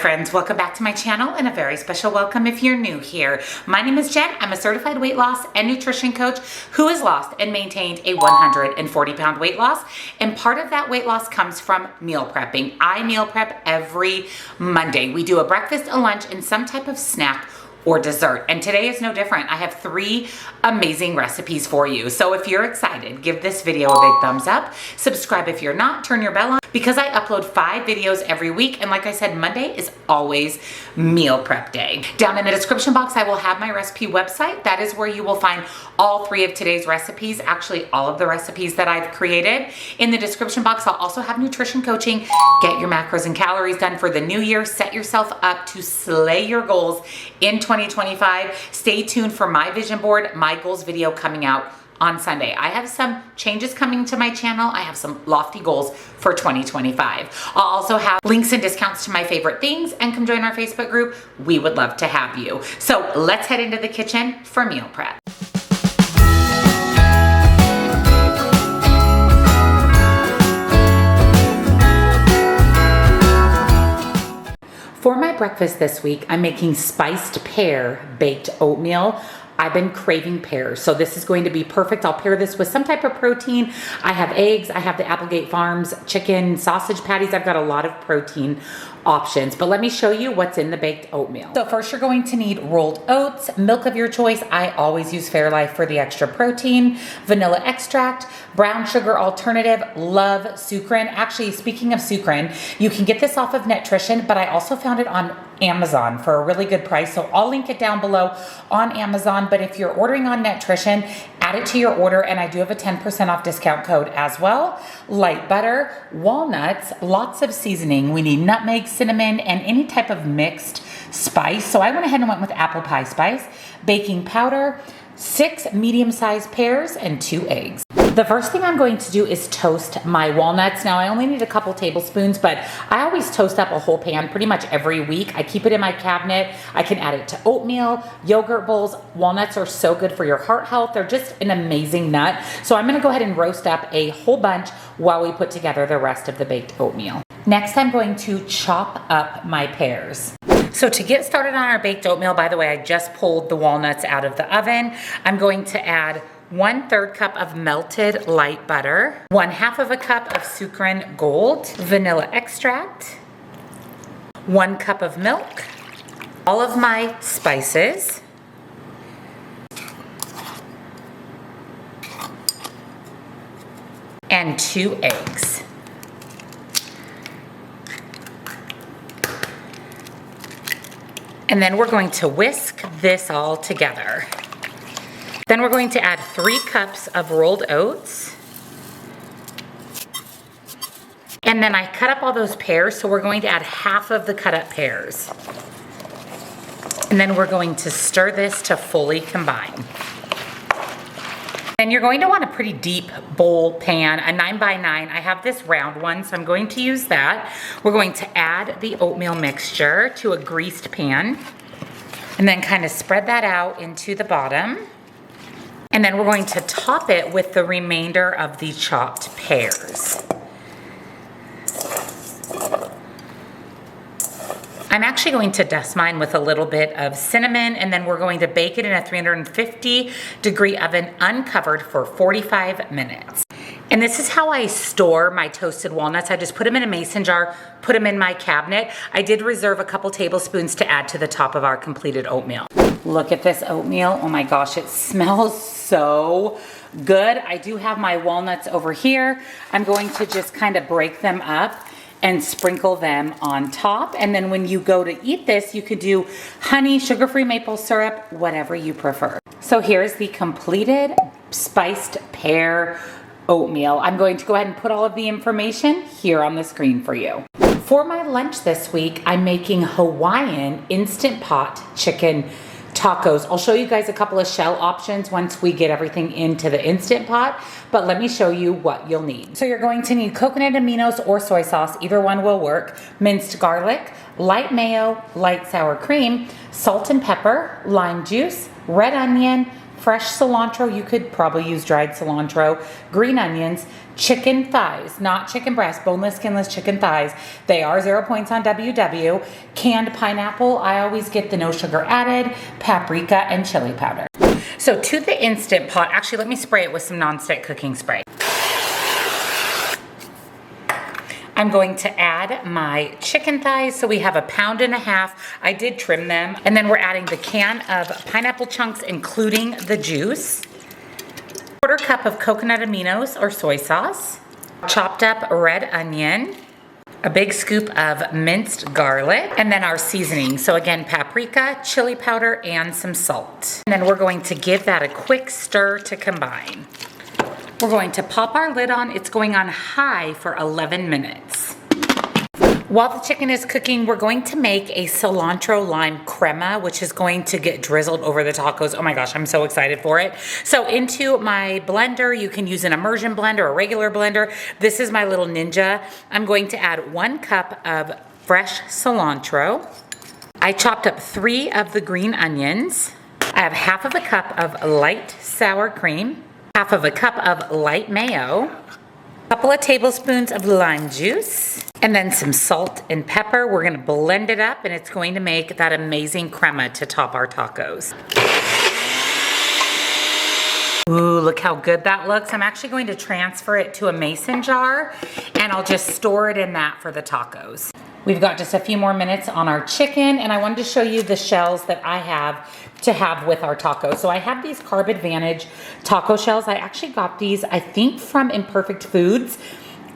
friends, welcome back to my channel and a very special welcome if you're new here. My name is Jen. I'm a certified weight loss and nutrition coach who has lost and maintained a 140-pound weight loss, and part of that weight loss comes from meal prepping. I meal prep every Monday. We do a breakfast, a lunch, and some type of snack or dessert, and today is no different. I have 3 amazing recipes for you. So if you're excited, give this video a big thumbs up, subscribe if you're not, turn your bell on, because I upload 5 videos every week, and like I said, Monday is always meal prep day. Down in the description box, I will have my recipe website. That is where you will find all 3 of today's recipes, actually all of the recipes that I've created. In the description box, I'll also have nutrition coaching. Get your macros and calories done for the new year. Set yourself up to slay your goals in 2025. Stay tuned for my vision board, my goals video coming out on Sunday. I have some changes coming to my channel. I have some lofty goals for 2025. I'll also have links and discounts to my favorite things, and come join our Facebook group. We would love to have you. So let's head into the kitchen for meal prep. For my breakfast this week, I'm making spiced pear baked oatmeal. I've been craving pears, so this is going to be perfect. I'll pair this with some type of protein. I have eggs, I have the Applegate Farms chicken sausage patties. I've got a lot of protein options, but let me show you what's in the baked oatmeal. So first you're going to need rolled oats, milk of your choice. I always use Fairlife for the extra protein, vanilla extract, brown sugar alternative, love sucrin. Actually, speaking of sucrin, you can get this off of Nutrition, but I also found it on Amazon for a really good price. So I'll link it down below on Amazon, but if you're ordering on Nutrition, add it to your order, and I do have a 10% off discount code as well. Light butter, walnuts, lots of seasoning. We need nutmeg, cinnamon, and any type of mixed spice. So I went ahead and went with apple pie spice, baking powder, 6 medium-sized pears, and 2 eggs. The first thing I'm going to do is toast my walnuts. Now I only need a couple tablespoons, but I always toast up a whole pan pretty much every week. I keep it in my cabinet. I can add it to oatmeal, yogurt bowls. Walnuts are so good for your heart health. They're just an amazing nut. So I'm gonna go ahead and roast up a whole bunch while we put together the rest of the baked oatmeal. Next, I'm going to chop up my pears. So to get started on our baked oatmeal, by the way, I just pulled the walnuts out of the oven. I'm going to add 1/3 cup of melted light butter, 1/2 cup of sucrin gold, vanilla extract, 1 cup of milk, all of my spices, and 2 eggs. And then we're going to whisk this all together. Then we're going to add 3 cups of rolled oats. And then I cut up all those pears, so we're going to add 1/2 of the cut up pears. And then we're going to stir this to fully combine. And you're going to want a pretty deep bowl pan, a 9x9. I have this round one, so I'm going to use that. We're going to add the oatmeal mixture to a greased pan, and then kind of spread that out into the bottom. And then we're going to top it with the remainder of the chopped pears. I'm actually going to dust mine with a little bit of cinnamon, and then we're going to bake it in a 350-degree oven uncovered for 45 minutes. And this is how I store my toasted walnuts. I just put them in a mason jar, put them in my cabinet. I did reserve a couple tablespoons to add to the top of our completed oatmeal. Look at this oatmeal. Oh my gosh, it smells so good. I do have my walnuts over here. I'm going to just kind of break them up and sprinkle them on top. And then when you go to eat this, you could do honey, sugar-free maple syrup, whatever you prefer. So here's the completed spiced pear oatmeal. I'm going to go ahead and put all of the information here on the screen for you. For my lunch this week, I'm making Hawaiian Instant Pot chicken tacos. I'll show you guys a couple of shell options once we get everything into the Instant Pot, but let me show you what you'll need. So you're going to need coconut aminos or soy sauce, either one will work, minced garlic, light mayo, light sour cream, salt and pepper, lime juice, red onion, fresh cilantro. You could probably use dried cilantro, green onions, chicken thighs, not chicken breast, boneless, skinless chicken thighs. They are 0 points on WW. Canned pineapple, I always get the no sugar added, paprika, and chili powder. So to the Instant Pot, actually let me spray it with some nonstick cooking spray. I'm going to add my chicken thighs. So we have 1.5 pounds. I did trim them. And then we're adding the can of pineapple chunks, including the juice. 1/4 cup of coconut aminos or soy sauce. Chopped up red onion. A big scoop of minced garlic. And then our seasoning. So again, paprika, chili powder, and some salt. And then we're going to give that a quick stir to combine. We're going to pop our lid on. It's going on high for 11 minutes. While the chicken is cooking, we're going to make a cilantro lime crema, which is going to get drizzled over the tacos. Oh my gosh, I'm so excited for it. So into my blender, you can use an immersion blender or a regular blender. This is my little Ninja. I'm going to add 1 cup of fresh cilantro. I chopped up 3 of the green onions. I have 1/2 cup of light sour cream. 1/2 cup of light mayo, a couple of tablespoons of lime juice, and then some salt and pepper. We're gonna blend it up and it's going to make that amazing crema to top our tacos. Ooh, look how good that looks. I'm actually going to transfer it to a mason jar and I'll just store it in that for the tacos. We've got just a few more minutes on our chicken and I wanted to show you the shells that I have to have with our tacos. So I have these Carb Advantage taco shells. I actually got these, I think from Imperfect Foods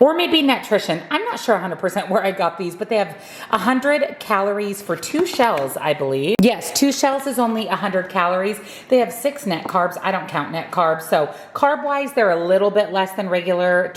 or maybe Nutrition. I'm not sure 100% where I got these, but they have 100 calories for 2 shells, I believe. Yes, 2 shells is only 100 calories. They have 6 net carbs. I don't count net carbs. So carb-wise, they're a little bit less than regular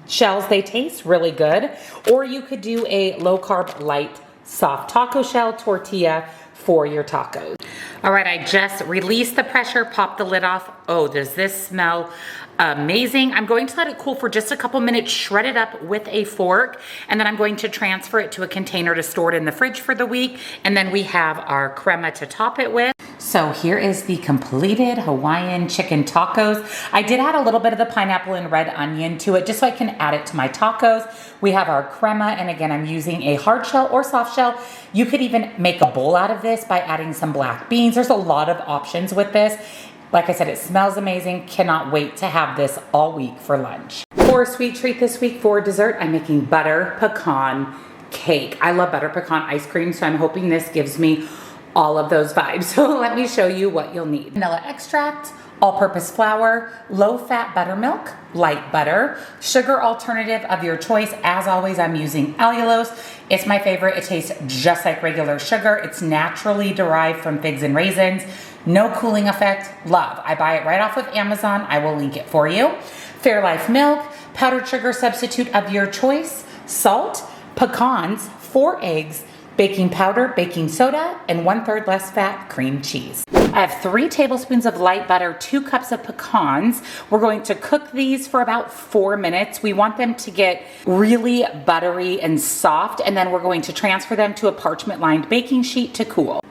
shells. They taste really good. Or you could do a low-carb, light, soft taco shell tortilla for your tacos. All right, I just released the pressure, popped the lid off. Oh, does this smell amazing? I'm going to let it cool for just a couple minutes, shred it up with a fork, and then I'm going to transfer it to a container to store it in the fridge for the week. And then we have our crema to top it with. So here is the completed Hawaiian chicken tacos. I did add a little bit of the pineapple and red onion to it just so I can add it to my tacos. We have our crema, and again, I'm using a hard shell or soft shell. You could even make a bowl out of this by adding some black beans. There's a lot of options with this. Like I said, it smells amazing. Cannot wait to have this all week for lunch. For a sweet treat this week for dessert, I'm making butter pecan cake. I love butter pecan ice cream, so I'm hoping this gives me all of those vibes. So let me show you what you'll need. Vanilla extract, all-purpose flour, low-fat buttermilk, light butter, sugar alternative of your choice. As always, I'm using allulose. It's my favorite. It tastes just like regular sugar. It's naturally derived from figs and raisins. No cooling effect. Love. I buy it right off of Amazon. I will link it for you. Fairlife milk, powdered sugar substitute of your choice, salt, pecans, 4 eggs, baking powder, baking soda, and 1/3 less fat cream cheese. I have 3 tablespoons of light butter, 2 cups of pecans. We're going to cook these for about 4 minutes. We want them to get really buttery and soft, and then we're going to transfer them to a parchment-lined baking sheet to cool.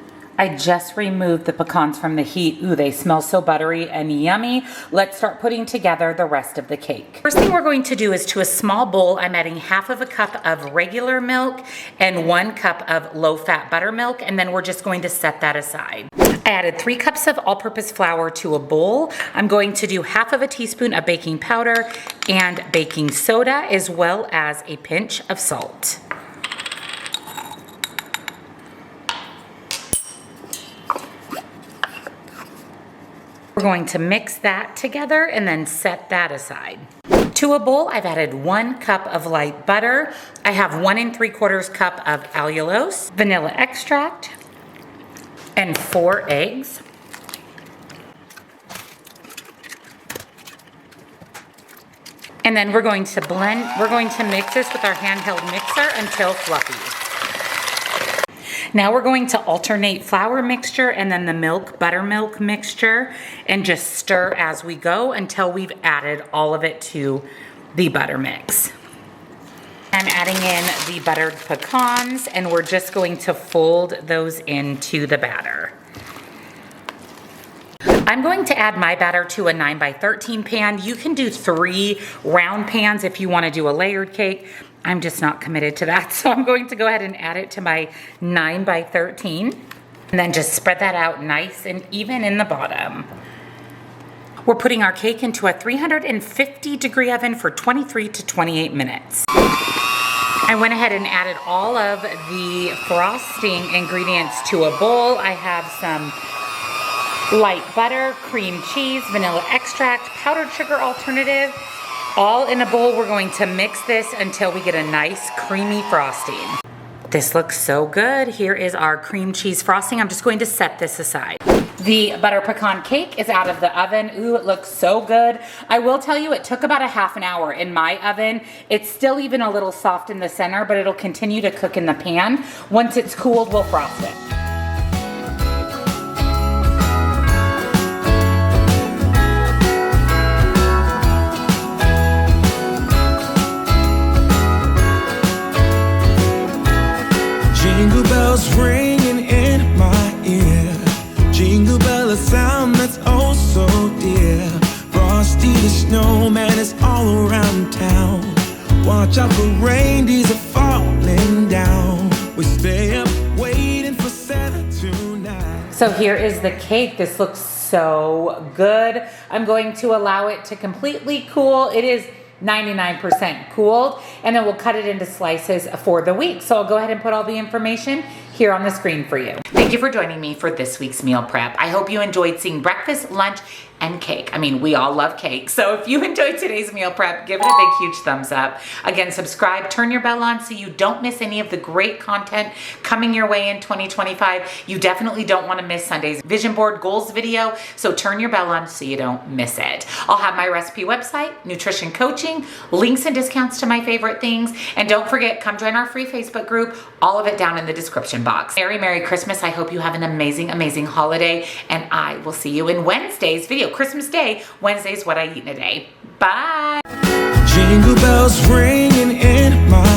I just removed the pecans from the heat. Ooh, they smell so buttery and yummy. Let's start putting together the rest of the cake. First thing we're going to do is to a small bowl, I'm adding 1/2 cup of regular milk and 1 cup of low-fat buttermilk, and then we're just going to set that aside. I added 3 cups of all-purpose flour to a bowl. I'm going to do 1/2 teaspoon of baking powder and baking soda, as well as a pinch of salt. We're going to mix that together and then set that aside. To a bowl, I've added 1 cup of light butter. I have 1 3/4 cup of allulose, vanilla extract, and 4 eggs. And then we're going to mix this with our handheld mixer until fluffy. Now we're going to alternate flour mixture and then the milk, buttermilk mixture, and just stir as we go until we've added all of it to the butter mix. I'm adding in the buttered pecans, and we're just going to fold those into the batter. I'm going to add my batter to a 9x13 pan. You can do 3 round pans if you want to do a layered cake. I'm just not committed to that, so I'm going to go ahead and add it to my 9x13 and then just spread that out nice and even in the bottom. We're putting our cake into a 350-degree oven for 23 to 28 minutes. I went ahead and added all of the frosting ingredients to a bowl. I have some light butter, cream cheese, vanilla extract, powdered sugar alternative, all in a bowl. We're going to mix this until we get a nice creamy frosting. This looks so good. Here is our cream cheese frosting. I'm just going to set this aside. The butter pecan cake is out of the oven. Ooh, it looks so good. I will tell you, it took about a half an hour in my oven. It's still even a little soft in the center, but it'll continue to cook in the pan. Once it's cooled, we'll frost it. Jingle bells ringing in my ear. Jingle bell, a sound that's oh so dear. Frosty the snowman is all around town. Watch out for reindeers are falling down. We stay up waiting for Santa tonight. So here is the cake. This looks so good. I'm going to allow it to completely cool. It is 99% cooled, and then we'll cut it into slices for the week. So I'll go ahead and put all the information here on the screen for you. Thank you for joining me for this week's meal prep. I hope you enjoyed seeing breakfast, lunch, and cake. I mean, we all love cake. So if you enjoyed today's meal prep, give it a big, huge thumbs up. Again, subscribe, turn your bell on so you don't miss any of the great content coming your way in 2025. You definitely don't want to miss Sunday's vision board goals video. So turn your bell on so you don't miss it. I'll have my recipe website, nutrition coaching, links and discounts to my favorite things. And don't forget, come join our free Facebook group. All of it down in the description box. Merry Christmas. I hope you have an amazing, amazing holiday. And I will see you in Wednesday's video. Christmas Day. Wednesday's what I eat in a day. Bye. Jingle bells ringing in my